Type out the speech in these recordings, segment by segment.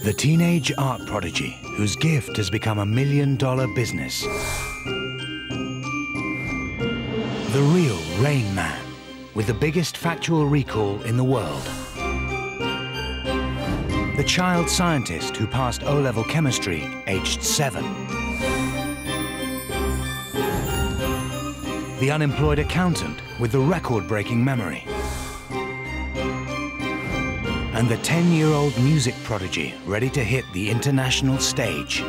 The teenage art prodigy whose gift has become $1 million business. The real Rain Man with the biggest factual recall in the world. The child scientist who passed O-level chemistry aged 7. The unemployed accountant with the record-breaking memory. And the 10-year-old music prodigy ready to hit the international stage.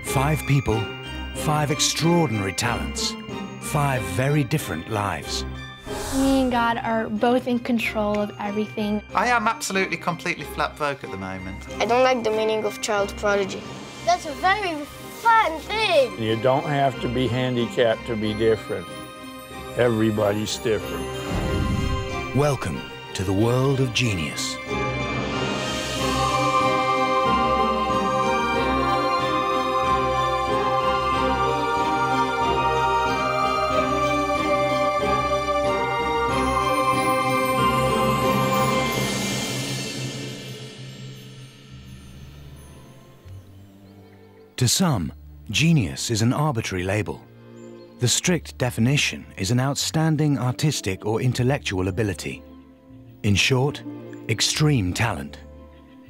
5 people, 5 extraordinary talents, 5 very different lives. Me and God are both in control of everything. I am absolutely, completely flat broke at the moment. I don't like the meaning of child prodigy. That's a very fun thing. You don't have to be handicapped to be different. Everybody's different. Welcome to the world of genius. To some, genius is an arbitrary label. The strict definition is an outstanding artistic or intellectual ability. In short, extreme talent.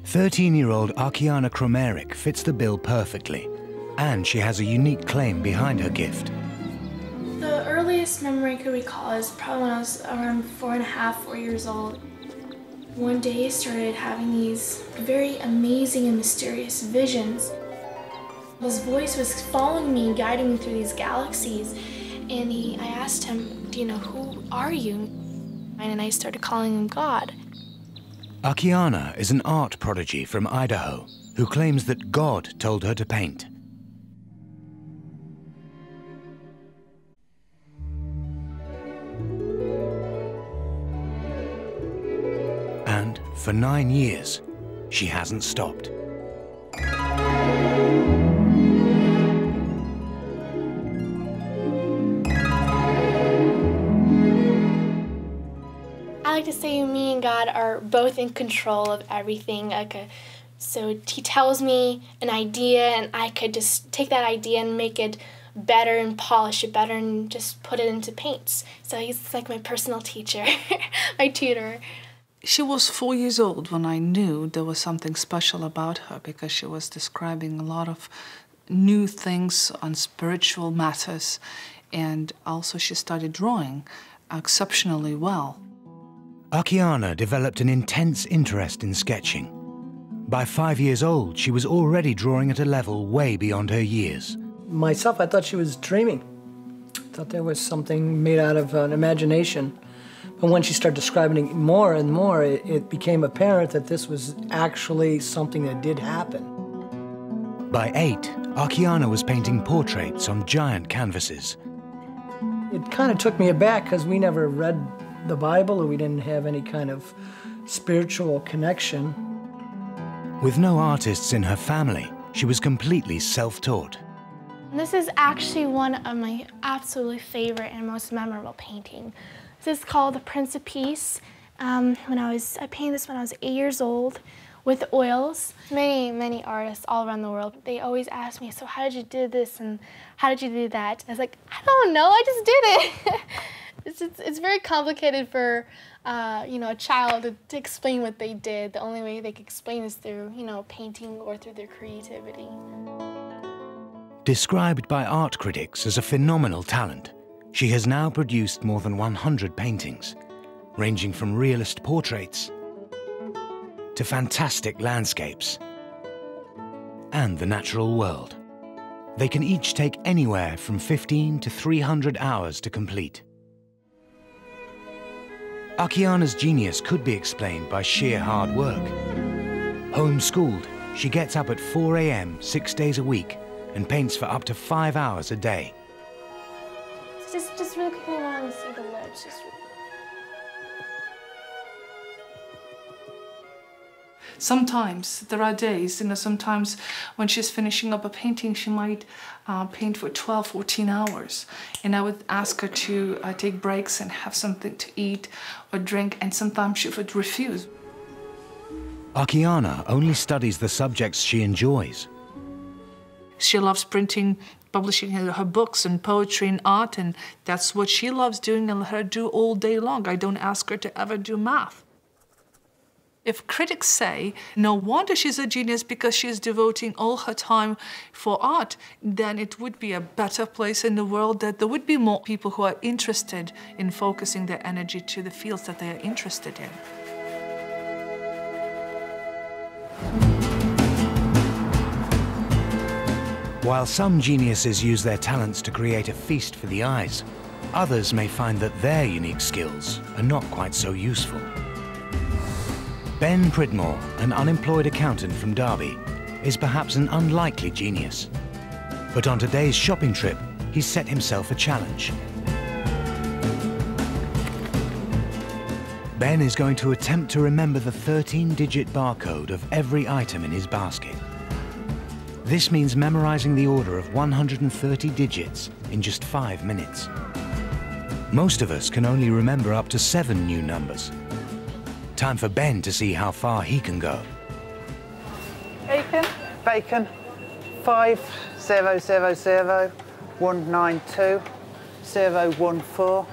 13-year-old Akiane Kramarik fits the bill perfectly, and she has a unique claim behind her gift. The earliest memory I could recall is probably when I was around 4 years old. One day I started having these very amazing and mysterious visions. This voice was following me, guiding me through these galaxies, and I asked him, you know, who are you? And I started calling him God. Akiane is an art prodigy from Idaho who claims that God told her to paint. And for 9 years, she hasn't stopped. I like to say me and God are both in control of everything. So he tells me an idea, and I could just take that idea and make it better and polish it better and just put it into paints. So he's like my personal teacher, my tutor. She was 4 years old when I knew there was something special about her, because she was describing a lot of new things on spiritual matters, and also she started drawing exceptionally well. Akiane developed an intense interest in sketching. By 5 years old, she was already drawing at a level way beyond her years. Myself, I thought she was dreaming. I thought there was something made out of an imagination. But when she started describing it more and more, it became apparent that this was actually something that did happen. By 8, Akiane was painting portraits on giant canvases. It kind of took me aback because we never read the Bible, or we didn't have any kind of spiritual connection. With no artists in her family, she was completely self-taught. This is actually one of my absolutely favorite and most memorable paintings. This is called The Prince of Peace. I painted this when I was 8 years old with oils. Many artists all around the world, they always ask me, so how did you do this and how did you do that? I was like, I don't know, I just did it. It's very complicated for a child to explain what they did. The only way they can explain is through painting or through their creativity. Described by art critics as a phenomenal talent, she has now produced more than 100 paintings, ranging from realist portraits to fantastic landscapes and the natural world. They can each take anywhere from 15 to 300 hours to complete. Akiane's genius could be explained by sheer hard work. Homeschooled, she gets up at 4 a.m. 6 days a week and paints for up to 5 hours a day. Just really quickly, I want to see the lips. Sometimes there are days, sometimes when she's finishing up a painting, she might paint for 12, 14 hours. And I would ask her to take breaks and have something to eat or drink, and sometimes she would refuse. Akiane only studies the subjects she enjoys. She loves printing, publishing her books and poetry and art, and that's what she loves doing and let her do all day long. I don't ask her to ever do math. If critics say, no wonder she's a genius because she's devoting all her time for art, then it would be a better place in the world, that there would be more people who are interested in focusing their energy to the fields that they are interested in. While some geniuses use their talents to create a feast for the eyes, others may find that their unique skills are not quite so useful. Ben Pridmore, an unemployed accountant from Derby, is perhaps an unlikely genius. But on today's shopping trip, he's set himself a challenge. Ben is going to attempt to remember the 13-digit barcode of every item in his basket. This means memorizing the order of 130 digits in just 5 minutes. Most of us can only remember up to 7 new numbers. Time for Ben to see how far he can go. Bacon. Bacon. 5000 192 014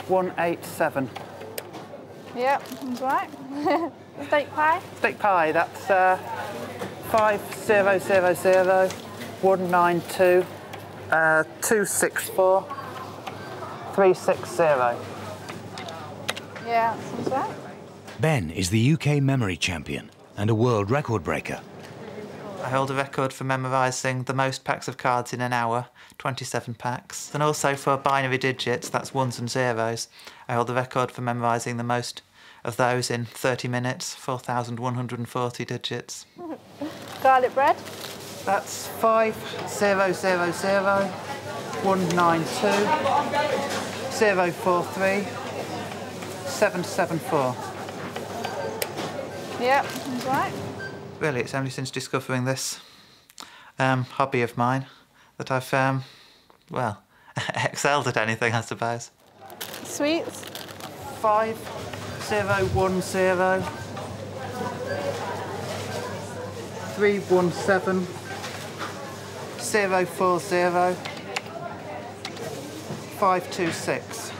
187. Yep, that's right. Steak pie? Steak pie, that's 5000 192 264 360. Yeah, that's right. Ben is the UK memory champion and a world record breaker. I hold a record for memorising the most packs of cards in an hour, 27 packs. And also for binary digits, that's ones and zeros. I hold the record for memorising the most of those in 30 minutes, 4,140 digits. Garlic bread? That's 5000 192 043 774. Yep, that's right. Really, it's only since discovering this hobby of mine that I've, well, excelled at anything, I suppose. Sweets? 5010 317 040 526.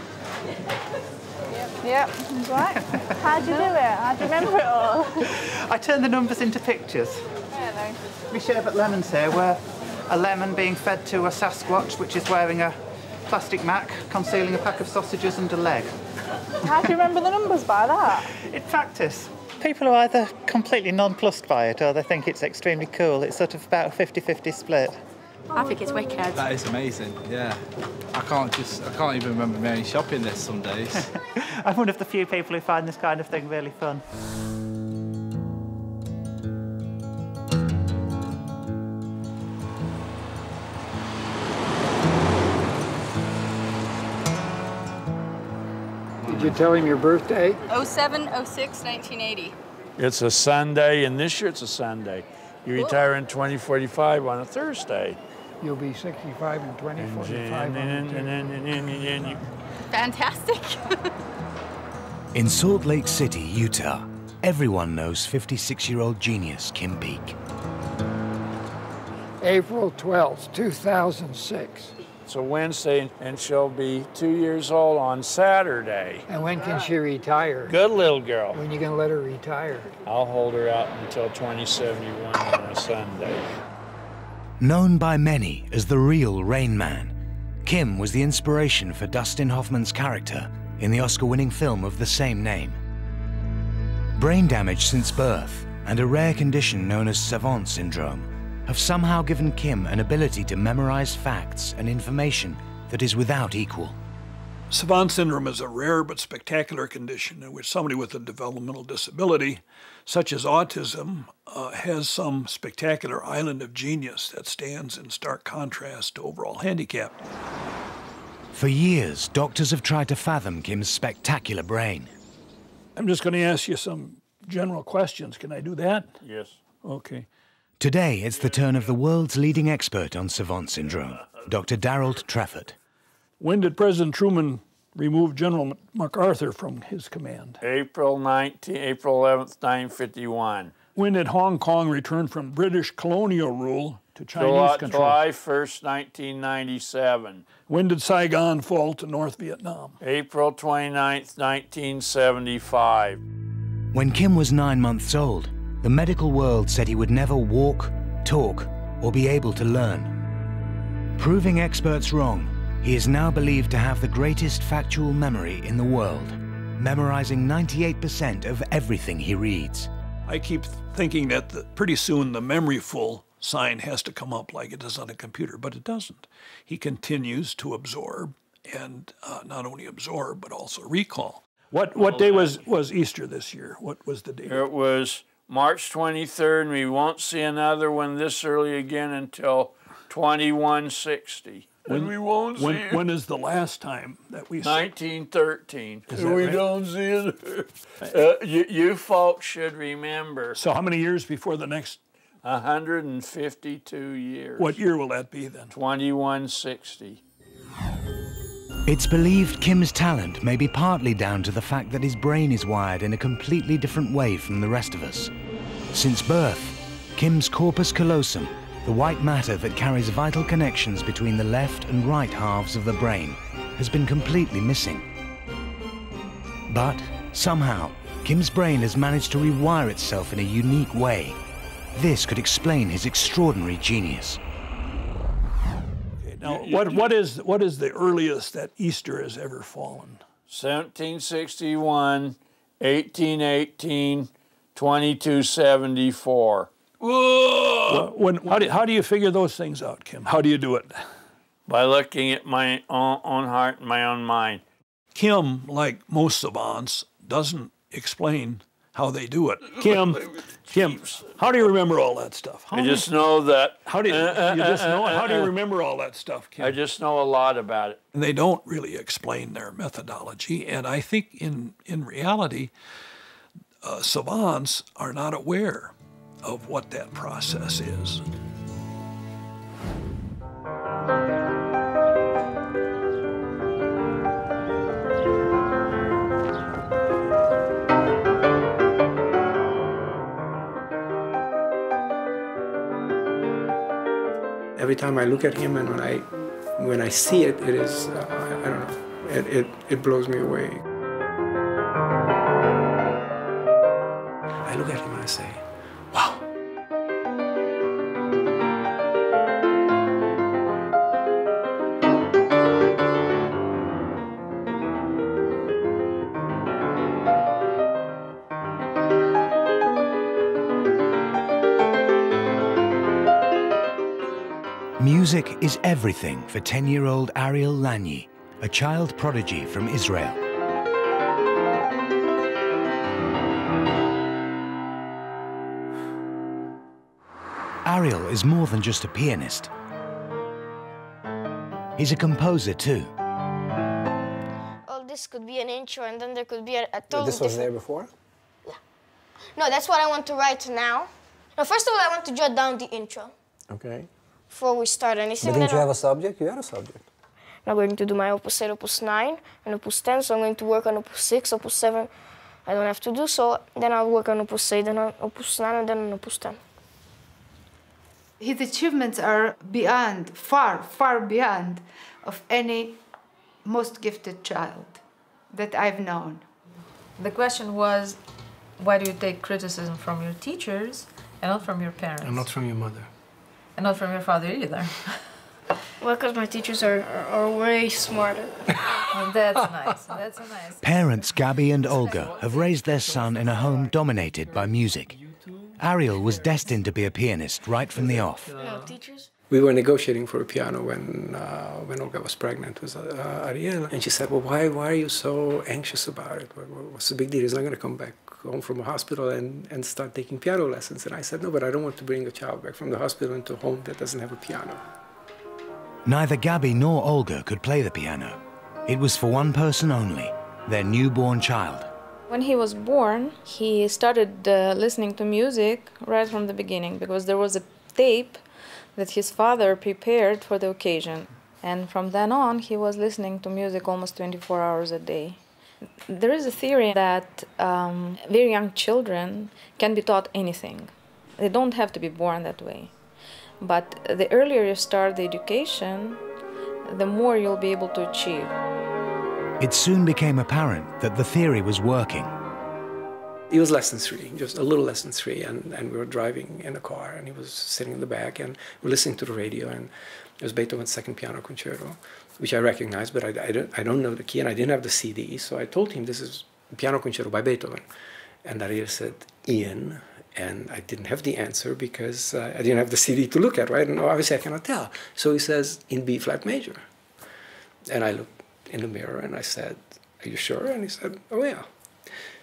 Yep, that's right. How'd you do it? How'd you remember it all? I turn the numbers into pictures. Hello. We sherbet lemons here, where a lemon being fed to a Sasquatch, which is wearing a plastic mac, concealing a pack of sausages and a leg. How do you remember the numbers by that? It's practice. People are either completely nonplussed by it or they think it's extremely cool. It's sort of about a 50-50 split. I think it's wicked. That is amazing, yeah. I can't even remember me shopping this some days. I'm one of the few people who find this kind of thing really fun. Did you tell him your birthday? 07/06/1980. It's a Sunday, and this year it's a Sunday. You retire in 2045 on a Thursday. You'll be 65 in 2045. Fantastic. In Salt Lake City, Utah, everyone knows 56-year-old genius Kim Peek. April 12th, 2006. It's a Wednesday, and she'll be 2 years old on Saturday. And when can she retire? Good little girl. When you gonna let her retire? I'll hold her out until 2071 on a Sunday. Known by many as the real Rain Man, Kim was the inspiration for Dustin Hoffman's character in the Oscar-winning film of the same name. Brain damage since birth and a rare condition known as savant syndrome have somehow given Kim an ability to memorize facts and information that is without equal. Savant syndrome is a rare but spectacular condition in which somebody with a developmental disability, such as autism, has some spectacular island of genius that stands in stark contrast to overall handicap. For years, doctors have tried to fathom Kim's spectacular brain. I'm just going to ask you some general questions. Can I do that? Yes. Okay. Today, it's the turn of the world's leading expert on savant syndrome, Dr. Darrell Treffert. When did President Truman remove General MacArthur from his command? April 11th, 1951. When did Hong Kong return from British colonial rule to Chinese control? July 1st, 1997. When did Saigon fall to North Vietnam? April 29th, 1975. When Kim was 9 months old, the medical world said he would never walk, talk, or be able to learn. Proving experts wrong, he is now believed to have the greatest factual memory in the world, memorizing 98% of everything he reads. I keep thinking that pretty soon the memory full sign has to come up like it does on a computer, but it doesn't. He continues to absorb, and not only absorb, but also recall. What day was Easter this year? What was the date? It was March 23rd, and we won't see another one this early again until 2160. And we won't see it. When is the last time that we 1913. Is that we right? don't see it. You folks should remember. So how many years before the next? 152 years. What year will that be then? 2160. It's believed Kim's talent may be partly down to the fact that his brain is wired in a completely different way from the rest of us. Since birth, Kim's corpus callosum, the white matter that carries vital connections between the left and right halves of the brain, has been completely missing. But somehow, Kim's brain has managed to rewire itself in a unique way. This could explain his extraordinary genius. Okay, now, what is the earliest that Easter has ever fallen? 1761, 1818, 2274. How do you figure those things out, Kim? How do you do it? By looking at my own heart and my own mind. Kim, like most savants, doesn't explain how they do it. Kim, how do you remember all that stuff? I just know that. How do you just know it? How do you remember all that stuff, Kim? I just know a lot about it. And they don't really explain their methodology, and I think in reality, savants are not aware of what that process is. Every time I look at him and when I see it, it is, I don't know, it blows me away. I look at him and I say, wow. Music is everything for 10-year-old Ariel Lanyi, a child prodigy from Israel. Ariel is more than just a pianist. He's a composer too. Well, this could be an intro, and then there could be a totally This was there before? Yeah. No, that's what I want to write now. No, first of all, I want to jot down the intro. Okay. Before we start anything. But didn't you have a subject? You had a subject. I'm going to do my opus 8, opus 9, and opus 10, so I'm going to work on opus 6, opus 7. I don't have to do so. Then I'll work on opus 8, then on opus 9, and then on opus 10. His achievements are beyond, far, far beyond of any most gifted child that I've known. The question was, why do you take criticism from your teachers and not from your parents? And not from your mother. And not from your father either. Well, because my teachers are way smarter. Well, that's nice. That's nice. Parents Gabby and Olga have raised their son in a home dominated by music. Ariel was destined to be a pianist right from the off. No, teachers? We were negotiating for a piano when Olga was pregnant with Ariel, and she said, "Well, why are you so anxious about it? What's the big deal? He's not going to come back home from a hospital and start taking piano lessons." And I said, "No, but I don't want to bring a child back from the hospital into a home that doesn't have a piano." Neither Gabby nor Olga could play the piano. It was for one person only, their newborn child. When he was born, he started listening to music right from the beginning because there was a tape that his father prepared for the occasion. And from then on, he was listening to music almost 24 hours a day. There is a theory that very young children can be taught anything. They don't have to be born that way. But the earlier you start the education, the more you'll be able to achieve. It soon became apparent that the theory was working. He was less than 3, just a little less than 3, and we were driving in a car, and he was sitting in the back, and we were listening to the radio, and it was Beethoven's Second Piano Concerto, which I recognized, but I don't know the key, and I didn't have the CD, so I told him this is Piano Concerto by Beethoven. And Ariel said, Ian, and I didn't have the answer because I didn't have the CD to look at, right? And obviously I cannot tell. So he says, in B flat major. And I looked in the mirror and I said, are you sure? And he said, oh yeah.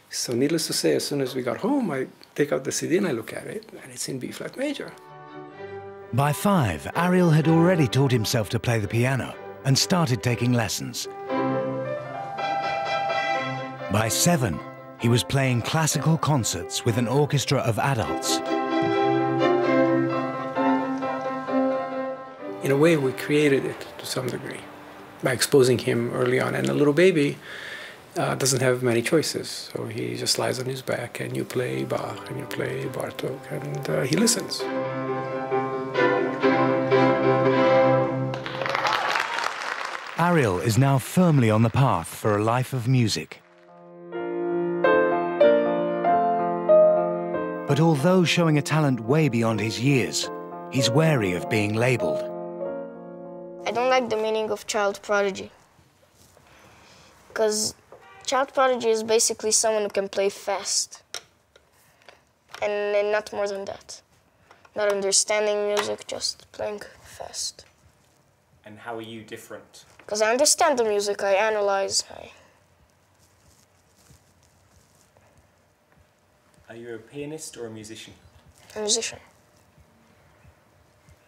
So needless to say, as soon as we got home, I take out the CD and I look at it, and it's in B flat major. By 5, Ariel had already taught himself to play the piano and started taking lessons. By 7, he was playing classical concerts with an orchestra of adults. In a way, we created it to some degree by exposing him early on. And a little baby doesn't have many choices. So he just lies on his back, and you play Bach, and you play Bartók, and he listens. Ariel is now firmly on the path for a life of music. But although showing a talent way beyond his years, he's wary of being labelled. I don't like the meaning of child prodigy. Because child prodigy is basically someone who can play fast. And not more than that. Not understanding music, just playing fast. And how are you different? Because I understand the music, I analyze. Are you a pianist or a musician? A musician.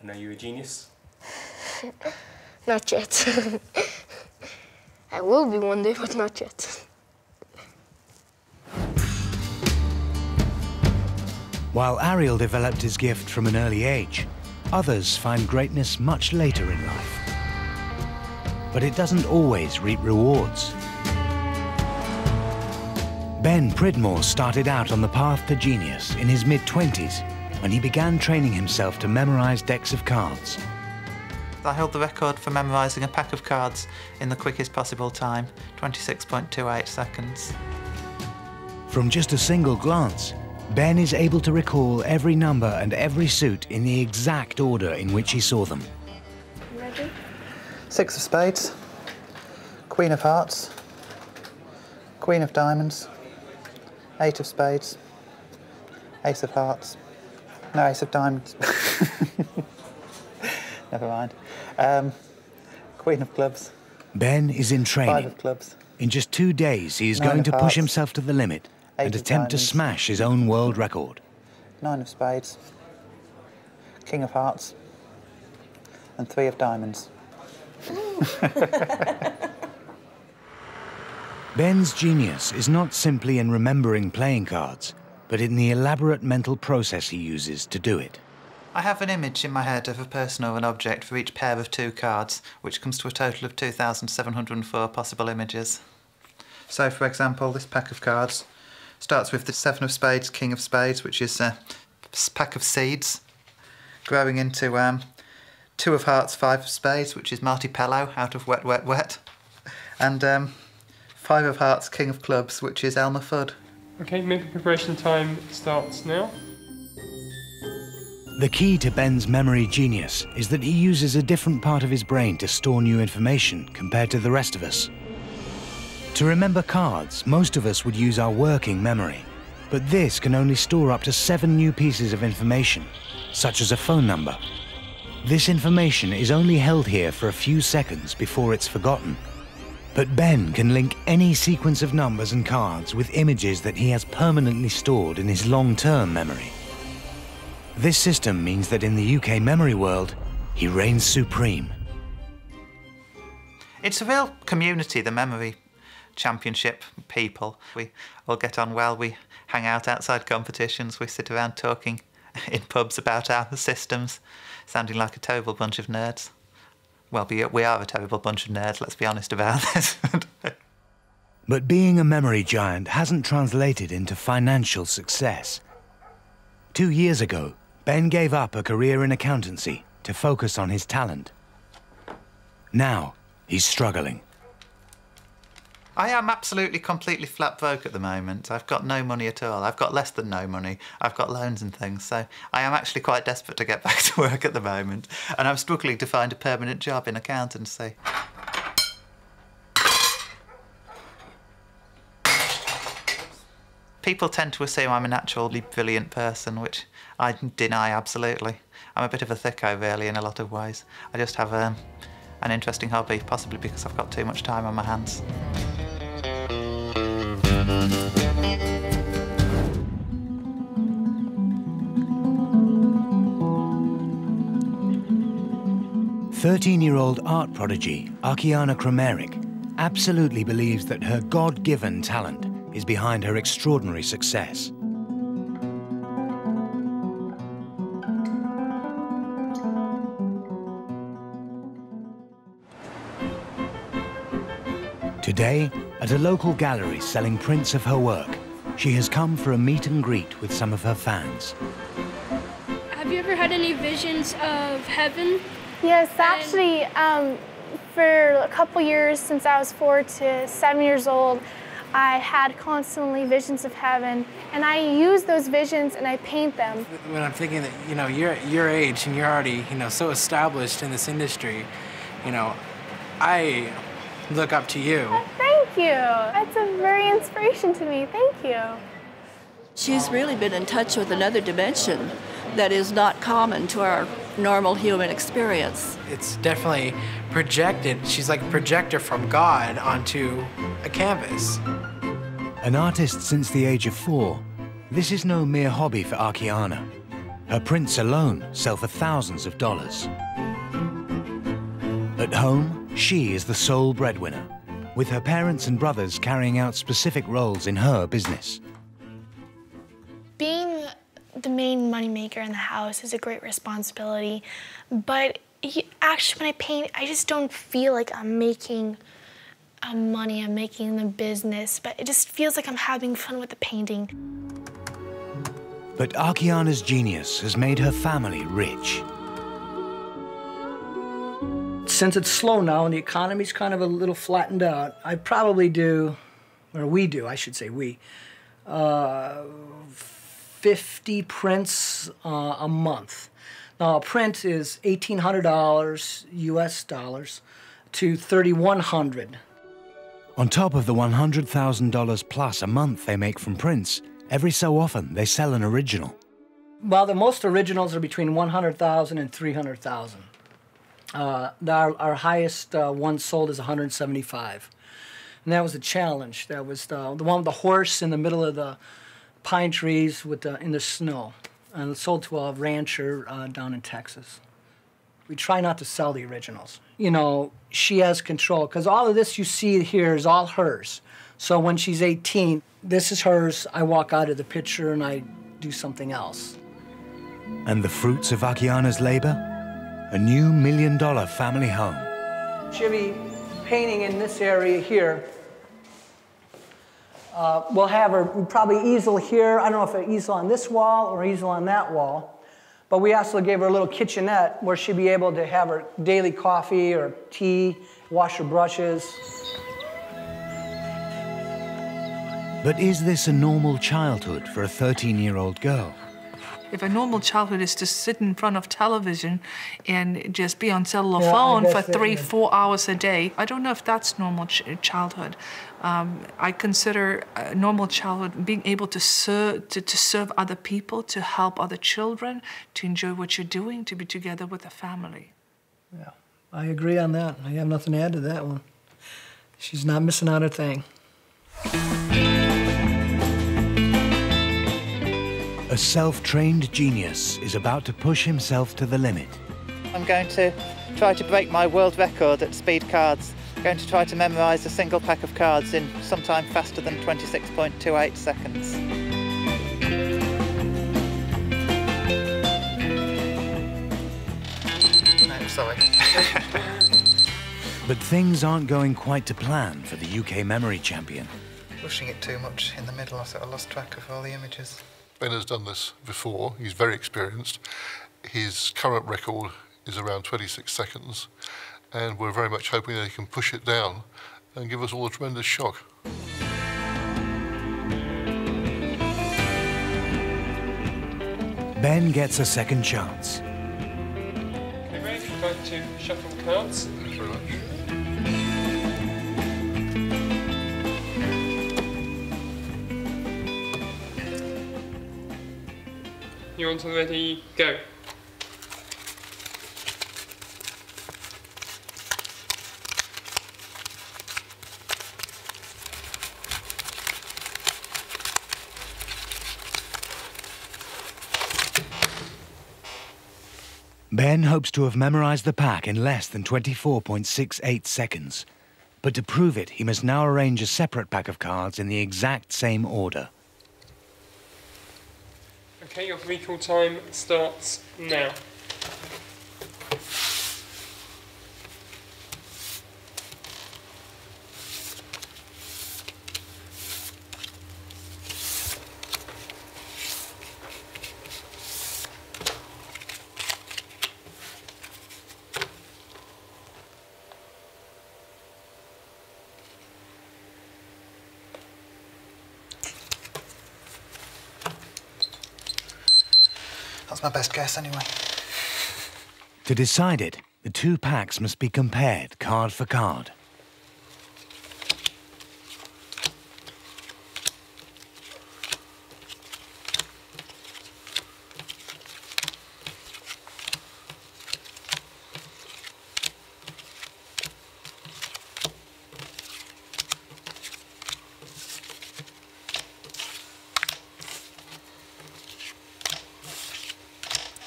And are you a genius? Not yet. I will be one day, but not yet. While Ariel developed his gift from an early age, others find greatness much later in life. But it doesn't always reap rewards. Ben Pridmore started out on the path to genius in his mid-20s when he began training himself to memorize decks of cards. I held the record for memorising a pack of cards in the quickest possible time, 26.28 seconds. From just a single glance, Ben is able to recall every number and every suit in the exact order in which he saw them. Ready? 6 of spades, Queen of hearts, Queen of diamonds, 8 of spades, Ace of hearts, no, Ace of diamonds. Never mind. Queen of clubs. Ben is in training. 5 of clubs. In just 2 days, he is 9 going to of push hearts. himself to the limit and attempt to smash his own world record. 9 of spades, King of hearts, and 3 of diamonds. Ben's genius is not simply in remembering playing cards, but in the elaborate mental process he uses to do it. I have an image in my head of a person or an object for each pair of 2 cards, which comes to a total of 2,704 possible images. So, for example, this pack of cards starts with the 7 of spades, King of spades, which is a pack of seeds, growing into 2 of hearts, 5 of spades, which is Marty Pellow out of Wet, Wet, Wet, and 5 of hearts, King of clubs, which is Elmer Fudd. Okay, movie preparation time starts now. The key to Ben's memory genius is that he uses a different part of his brain to store new information compared to the rest of us. To remember cards, most of us would use our working memory, but this can only store up to 7 new pieces of information, such as a phone number. This information is only held here for a few seconds before it's forgotten. But Ben can link any sequence of numbers and cards with images that he has permanently stored in his long-term memory. This system means that in the UK memory world, he reigns supreme. It's a real community, the memory championship people. We all get on well, we hang out outside competitions, we sit around talking in pubs about our systems, sounding like a terrible bunch of nerds. Well, we are a terrible bunch of nerds, let's be honest about this. But being a memory giant hasn't translated into financial success. 2 years ago, Ben gave up a career in accountancy to focus on his talent. Now, he's struggling. I am absolutely, completely flat broke at the moment. I've got no money at all. I've got less than no money. I've got loans and things, so I am actually quite desperate to get back to work at the moment. And I'm struggling to find a permanent job in accountancy. People tend to assume I'm a naturally brilliant person, which I deny absolutely. I'm a bit of a thicko, really, in a lot of ways. I just have an interesting hobby, possibly because I've got too much time on my hands. "13-year-old art prodigy Akiane Kramarik absolutely believes that her God-given talent is behind her extraordinary success. Today, at a local gallery selling prints of her work, she has come for a meet and greet with some of her fans. Have you ever had any visions of heaven? Yes, actually, for a couple years, since I was 4 to 7 years old, I had constantly visions of heaven, and I use those visions and I paint them. When I'm thinking that, you know, you're at your age and you're already, you know, so established in this industry, you know, I look up to you. Thank you. That's a very inspiration to me. Thank you. She's really been in touch with another dimension that is not common to our normal human experience. It's definitely projected. She's like a projector from God onto a canvas. An artist since the age of 4, this is no mere hobby for Akiane. Her prints alone sell for thousands of dollars. At home, she is the sole breadwinner, with her parents and brothers carrying out specific roles in her business. Being the main moneymaker in the house is a great responsibility, but actually when I paint, I just don't feel like I'm making money, I'm making the business, but it just feels like I'm having fun with the painting. But Akiane's genius has made her family rich. Since it's slow now and the economy's kind of a little flattened out, I probably do, or we do, I should say we, 50 prints a month. Now, a print is $1,800 US dollars to $3,100. On top of the $100,000 plus a month they make from prints, every so often they sell an original. Well, the most originals are between $100,000 and $300,000. Our highest one sold is $175,000. And that was a challenge. That was the one with the horse in the middle of the pine trees with in the snow. And it sold to a rancher down in Texas. We try not to sell the originals. You know, she has control, because all of this you see here is all hers. So when she's 18, this is hers. I walk out of the picture and I do something else. And the fruits of Akiane's labor? A new $1 million family home. She'll be painting in this area here. We'll have her probably easel here. I don't know if an easel on this wall or easel on that wall. But we also gave her a little kitchenette where she'd be able to have her daily coffee or tea, wash her brushes. But is this a normal childhood for a 13-year-old girl? If a normal childhood is to sit in front of television and just be on cellular phone for 3-4 hours a day, I don't know if that's normal childhood. I consider a normal childhood being able to serve other people, to help other children, to enjoy what you're doing, to be together with a family. Yeah, I agree on that. I have nothing to add to that one. She's not missing out a thing. A self-trained genius is about to push himself to the limit. I'm going to try to break my world record at speed cards. I'm going to try to memorise a single pack of cards in sometime faster than 26.28 seconds. No, sorry. But things aren't going quite to plan for the UK memory champion. Pushing it too much in the middle, I lost track of all the images. Ben has done this before, he's very experienced. His current record is around 26 seconds, and we're very much hoping that he can push it down and give us all a tremendous shock. Ben gets a second chance. Okay, ready? Back to shuffle cards. Thanks very much. You're on to ready, go. Ben hopes to have memorized the pack in less than 24.68 seconds. But to prove it, he must now arrange a separate pack of cards in the exact same order. Okay, your recall time starts now. That's my best guess anyway. To decide it, the two packs must be compared card for card.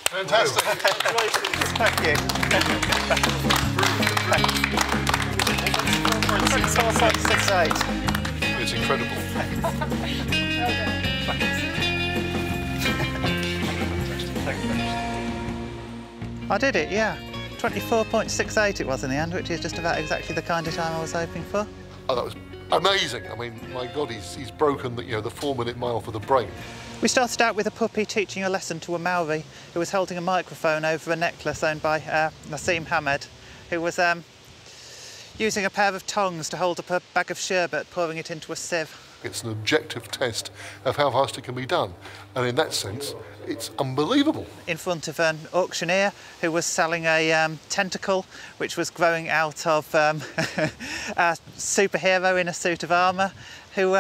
Fantastic. Congratulations. Thank you. 24.68. It's incredible. I did it, yeah. 24.68 it was in the end, which is just about exactly the kind of time I was hoping for. Oh, that was amazing. I mean, my God, he's broken the 4-minute mile for the brain. We started out with a puppy teaching a lesson to a Maori who was holding a microphone over a necklace owned by Nassim Hamed, who was using a pair of tongs to hold up a bag of sherbet, pouring it into a sieve. It's an objective test of how fast it can be done, and in that sense, it's unbelievable. In front of an auctioneer who was selling a tentacle which was growing out of a superhero in a suit of armour who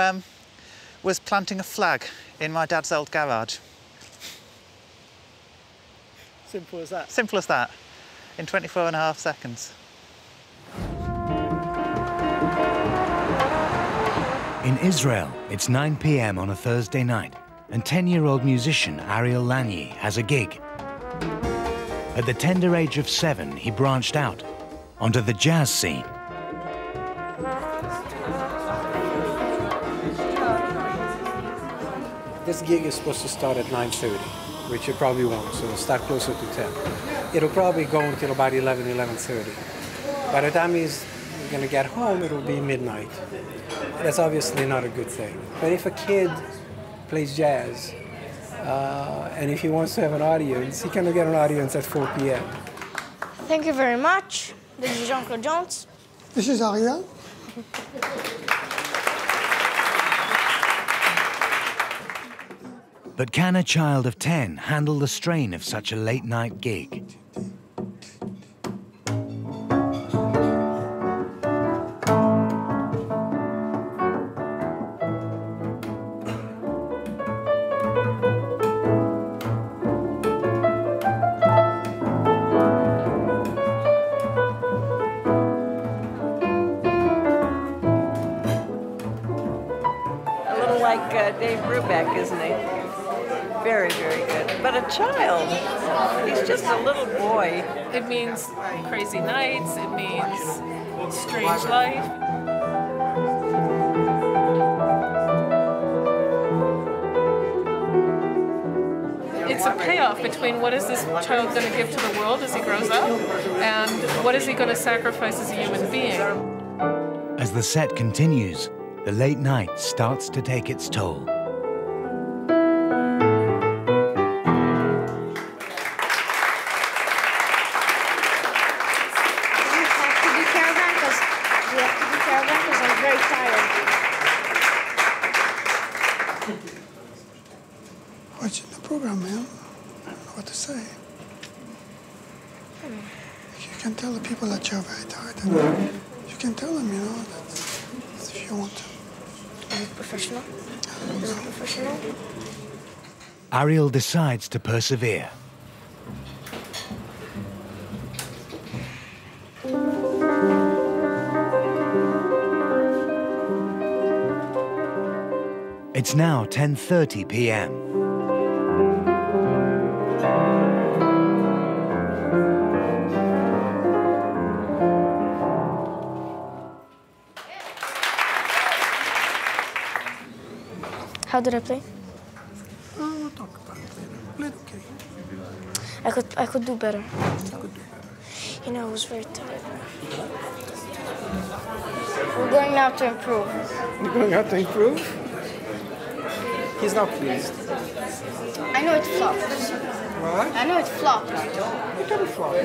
was planting a flag in my dad's old garage. Simple as that. Simple as that, in 24.5 seconds. In Israel, it's 9 p.m. on a Thursday night, and 10-year-old musician Ariel Lagny has a gig. At the tender age of 7, he branched out onto the jazz scene. This gig is supposed to start at 9:30, which it probably won't, so it'll start closer to 10. It'll probably go until about 11, 11:30. By the time he's going to get home, it'll be midnight. That's obviously not a good thing. But if a kid plays jazz, and if he wants to have an audience, he can get an audience at 4 p.m. Thank you very much. This is Jean-Claude Jones. This is Ariel. But can a child of 10 handle the strain of such a late-night gig? A little like Dave Brubeck, isn't he? Very, very good. But a child, he's just a little boy. It means crazy nights, it means strange life. It's a payoff between what is this child going to give to the world as he grows up and what is he going to sacrifice as a human being. As the set continues, the late night starts to take its toll. Watching the program, man. I don't know what to say. You can tell the people that you're very tired, and you can tell them, you know, that if you want to. Is it professional? Is it professional? Ariel decides to persevere. It's now 10:30 p.m. How did I play? We'll talk about it later. Played okay. I could do better. You know, I was very tired. We're going now to improve. You're going out to improve? He's not pleased. I know it flopped. What? I know it flopped. It didn't flop.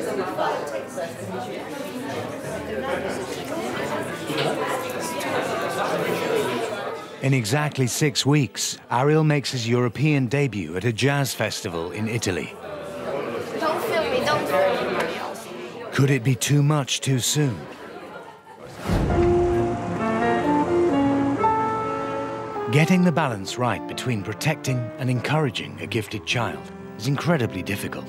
In exactly 6 weeks, Ariel makes his European debut at a jazz festival in Italy. Don't film me, don't film me. Could it be too much too soon? Getting the balance right between protecting and encouraging a gifted child is incredibly difficult.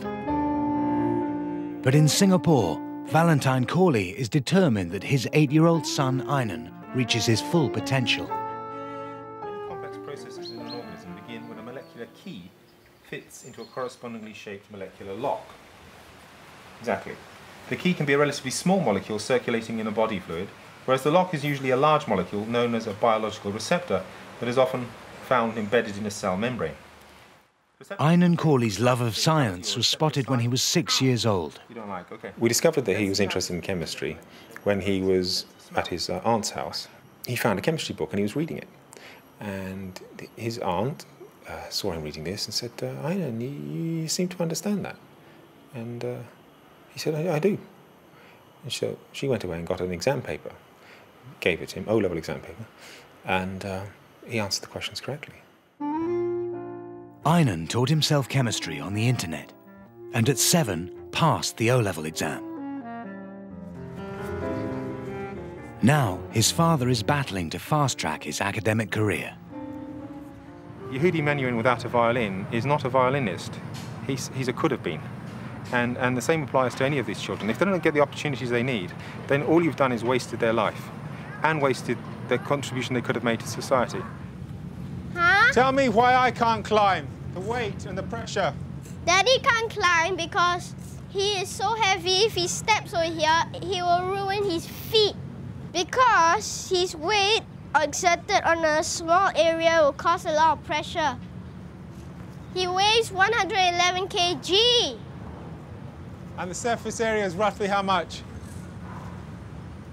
But in Singapore, Valentine Corley is determined that his 8-year-old son, Einan, reaches his full potential. Complex processes in an organism begin when a molecular key fits into a correspondingly shaped molecular lock. Exactly. The key can be a relatively small molecule circulating in a body fluid, whereas the lock is usually a large molecule known as a biological receptor that is often found embedded in a cell membrane. Einan Corley's love of science was spotted when he was 6 years old. We discovered that he was interested in chemistry when he was at his aunt's house. He found a chemistry book and he was reading it. And his aunt saw him reading this and said, Einan, you seem to understand that. And he said, I do. And so she went away and got an exam paper, gave it to him, O-level exam paper, and he answered the questions correctly. Einan taught himself chemistry on the internet, and at 7 passed the O-level exam. Now his father is battling to fast-track his academic career. Yehudi Menuhin without a violin is not a violinist. He's a could have been. And the same applies to any of these children. If they don't get the opportunities they need, then all you've done is wasted their life and wasted the contribution they could have made to society. Huh? Tell me why I can't climb. The weight and the pressure. Daddy can't climb because he is so heavy. If he steps over here, he will ruin his feet. Because his weight exerted on a small area will cause a lot of pressure. He weighs 111 kg. And the surface area is roughly how much?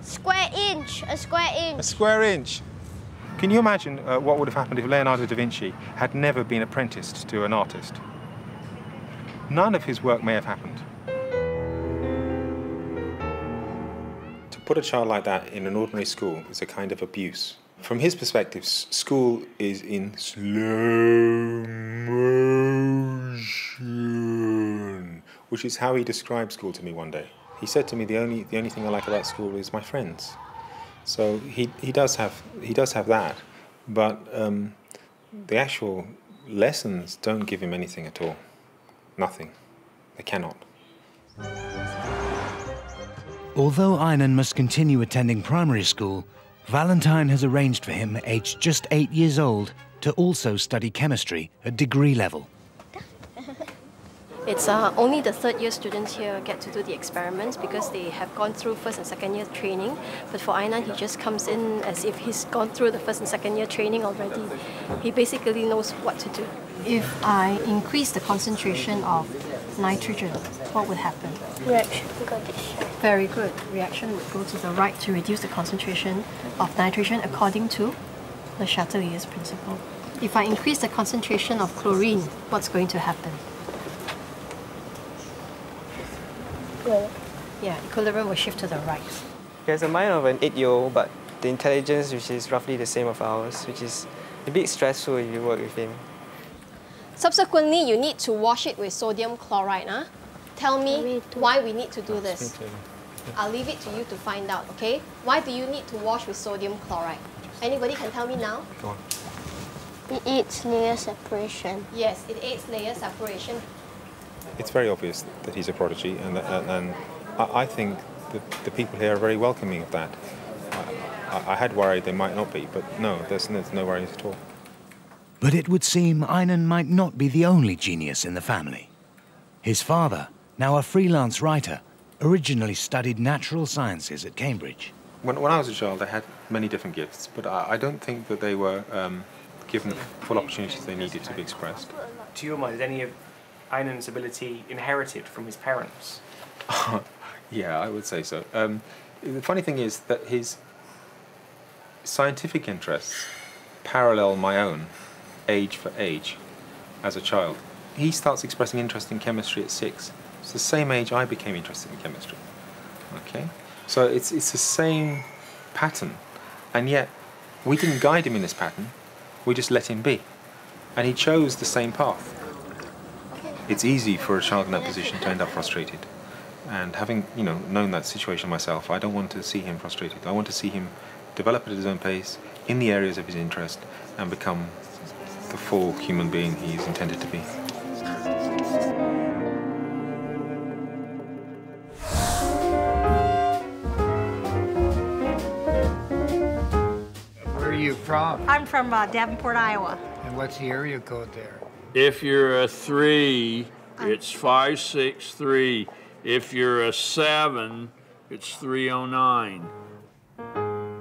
Square inch, a square inch. A square inch. Can you imagine what would have happened if Leonardo da Vinci had never been apprenticed to an artist? None of his work may have happened. To put a child like that in an ordinary school is a kind of abuse. From his perspective, school is in slow motion, which is how he described school to me one day. He said to me, the only thing I like about school is my friends. So he does have that, but the actual lessons don't give him anything at all. Nothing. They cannot. Although Einan must continue attending primary school, Valentine has arranged for him, aged just 8 years old, to also study chemistry at degree level. It's only the third-year students here get to do the experiments because they have gone through first and second-year training. But for Einan, he just comes in as if he's gone through the first and second-year training already. He basically knows what to do. If I increase the concentration of nitrogen, what would happen? Reaction will go this way. Very good. Reaction would go to the right to reduce the concentration of nitrogen according to the Chatelier principle. If I increase the concentration of chlorine, what's going to happen? Well, yeah, equilibrium will shift to the right. He has the mind of an 8-year-old, but the intelligence, which is roughly the same of ours, which is a bit stressful if you work with him. Subsequently, you need to wash it with sodium chloride. Huh? Tell me why we need to do this. I'll leave it to you to find out, okay? Why do you need to wash with sodium chloride? Anybody can tell me now? Go on. It aids layer separation. Yes, it aids layer separation. It's very obvious that he's a prodigy, and I think that the people here are very welcoming of that. I had worried they might not be, but no, there's no worries at all. But it would seem Einan might not be the only genius in the family. His father, now a freelance writer, originally studied natural sciences at Cambridge. When I was a child, I had many different gifts, but I don't think that they were given the full opportunities they needed to be expressed. To your mind, is any of Einan's ability inherited from his parents? Yeah, I would say so. The funny thing is that his scientific interests parallel my own, age for age, as a child. He starts expressing interest in chemistry at 6. It's the same age I became interested in chemistry. Okay? So it's the same pattern, and yet we didn't guide him in this pattern, we just let him be. And he chose the same path. It's easy for a child in that position to end up frustrated. And having, known that situation myself, I don't want to see him frustrated. I want to see him develop at his own pace, in the areas of his interest, and become the full human being he is intended to be. Where are you from? I'm from Davenport, Iowa. And what's the area code there? If you're a 3, it's 563. If you're a 7, it's 309.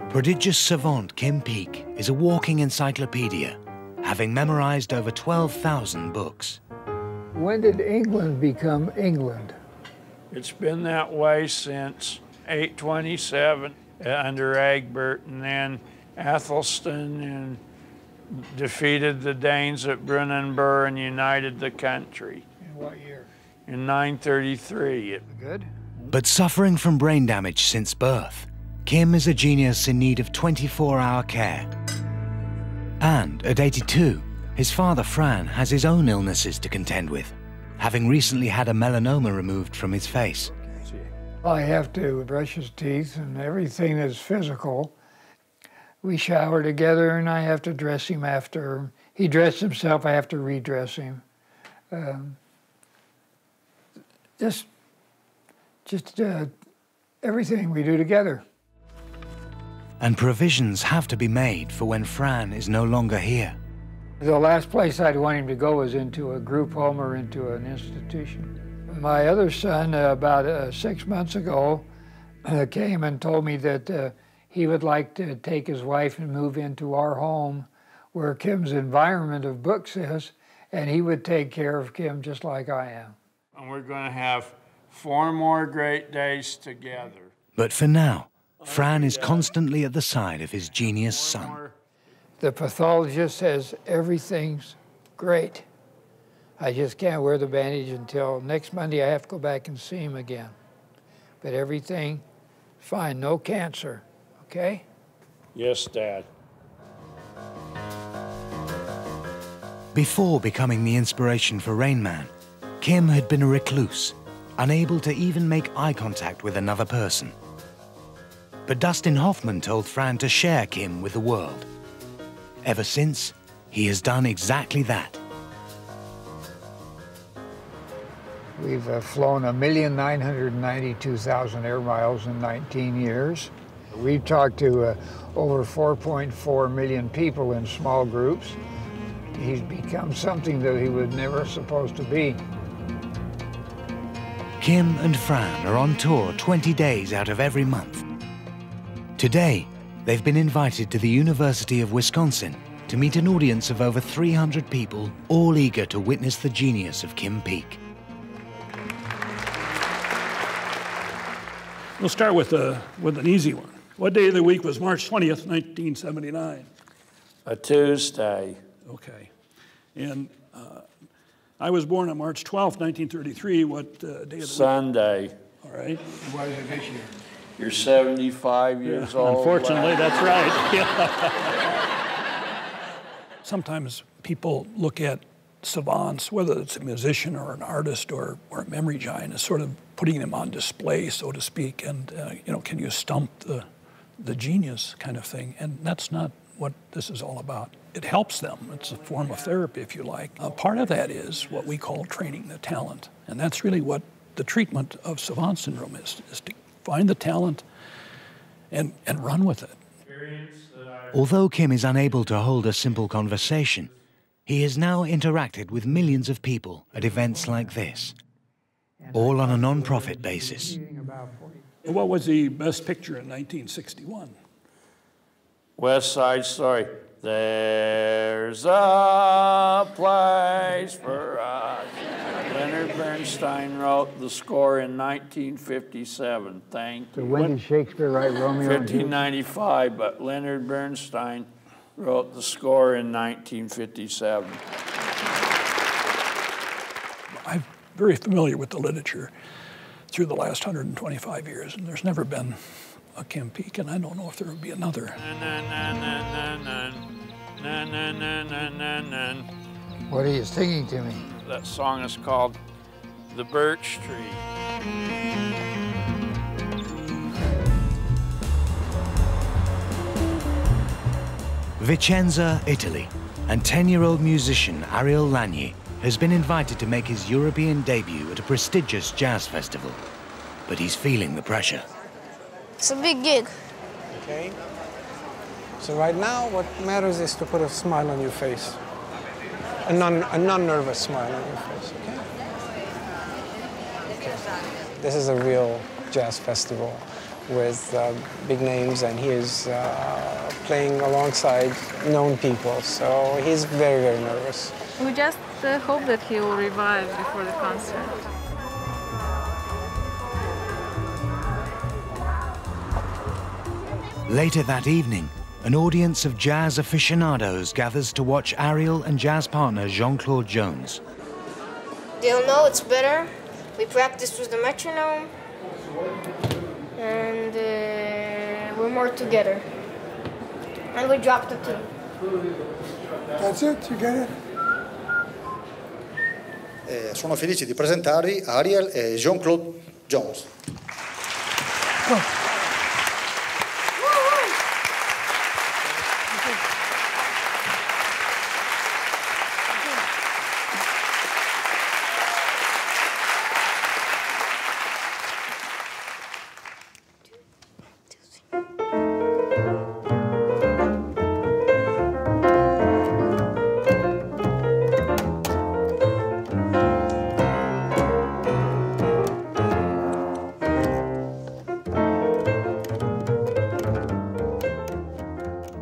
Prodigious savant Kim Peek is a walking encyclopedia, having memorized over 12,000 books. When did England become England? It's been that way since 827 under Egbert, and then Athelstan defeated the Danes at Brunanburh and united the country. In what year? In 933. Good. But suffering from brain damage since birth, Kim is a genius in need of 24-hour care. And at 82, his father Fran has his own illnesses to contend with, having recently had a melanoma removed from his face. I have to brush his teeth and everything that's physical. We shower together and I have to dress him after. He dressed himself, I have to redress him. Just everything we do together. And provisions have to be made for when Fran is no longer here. The last place I'd want him to go was into a group home or into an institution. My other son, about 6 months ago, came and told me that he would like to take his wife and move into our home where Kim's environment of books is, and he would take care of Kim just like I am. And we're going to have 4 more great days together. But for now, Fran is constantly at the side of his genius son. The pathologist says everything's great. I just can't wear the bandage until next Monday. I have to go back and see him again. But everything, fine, no cancer, okay? Yes, Dad. Before becoming the inspiration for Rain Man, Kim had been a recluse, unable to even make eye contact with another person. But Dustin Hoffman told Fran to share Kim with the world. Ever since, he has done exactly that. We've flown 1,992,000 air miles in 19 years. We've talked to over 4.4 million people in small groups. He's become something that he was never supposed to be. Kim and Fran are on tour 20 days out of every month. Today, they've been invited to the University of Wisconsin to meet an audience of over 300 people, all eager to witness the genius of Kim Peek. We'll start with an easy one. What day of the week was March 20th, 1979? A Tuesday. Okay. And I was born on March 12th, 1933. What day of the week? Sunday. All right. Why is it this year? You're 75 years old. Unfortunately, that's right. Yeah. Sometimes people look at savants, whether it's a musician or an artist or a memory giant, as sort of putting them on display, so to speak, and you know, can you stump the genius kind of thing? And that's not what this is all about. It helps them. It's a form of therapy, if you like. Part of that is what we call training the talent, and that's really what the treatment of savant syndrome is to find the talent and run with it. Although Kim is unable to hold a simple conversation, he has now interacted with millions of people at events like this, all on a non-profit basis. What was the best picture in 1961? West Side Story. There's a place for us. Leonard Bernstein wrote the score in 1957. Thank you. So when did Shakespeare write Romeo and Juliet? 1595, but Leonard Bernstein wrote the score in 1957. I'm very familiar with the literature through the last 125 years, and there's never been a Kim Peek, and I don't know if there will be another. What are you singing to me? That song is called The Birch Tree. Vicenza, Italy, and 10-year-old musician Ariel Lagny has been invited to make his European debut at a prestigious jazz festival, but he's feeling the pressure. It's a big gig. Okay. So right now, what matters is to put a smile on your face. A non-nervous smile on your face, okay? Okay. This is a real jazz festival with big names, and he is playing alongside known people, so he's very, very nervous. We just hope that he will revive before the concert. Later that evening, an audience of jazz aficionados gathers to watch Ariel and jazz partner Jean-Claude Jones. They'll know it's better. We practice with the metronome, and we're more together. And we drop the tune. That's it, you get it? Sono felice di presentarvi Ariel e Jean-Claude Jones.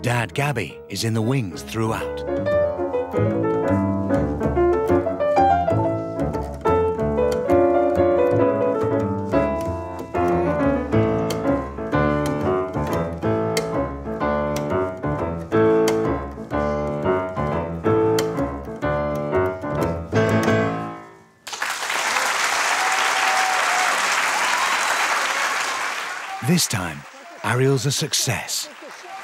Dad Gabby is in the wings throughout. This time, Ariel's a success.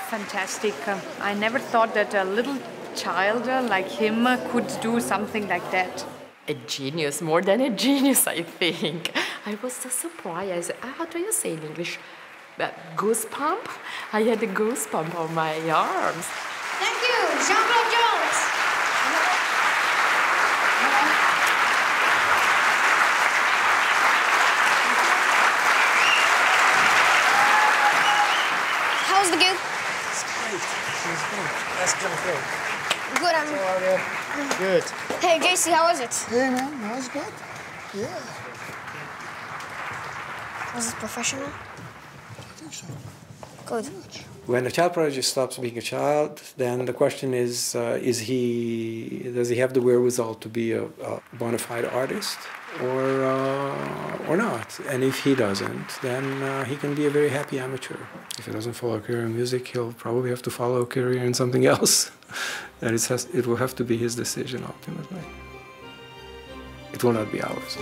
Fantastic. I never thought that a little child like him could do something like that. A genius, more than a genius, I think. I was so surprised. How do you say in English? Goosebump? I had a goosebump on my arms. Thank you, Jean-Claude Jones. How was the gig? That's great. Good, Good. Hey, JC, how was it? Hey, man, that was good. Yeah. Was it professional? I think so. Good. When a child prodigy stops being a child, then the question is does he have the wherewithal to be a bona fide artist or not? And if he doesn't, then he can be a very happy amateur. If he doesn't follow a career in music, he'll probably have to follow a career in something else. And it will have to be his decision ultimately. It will not be ours.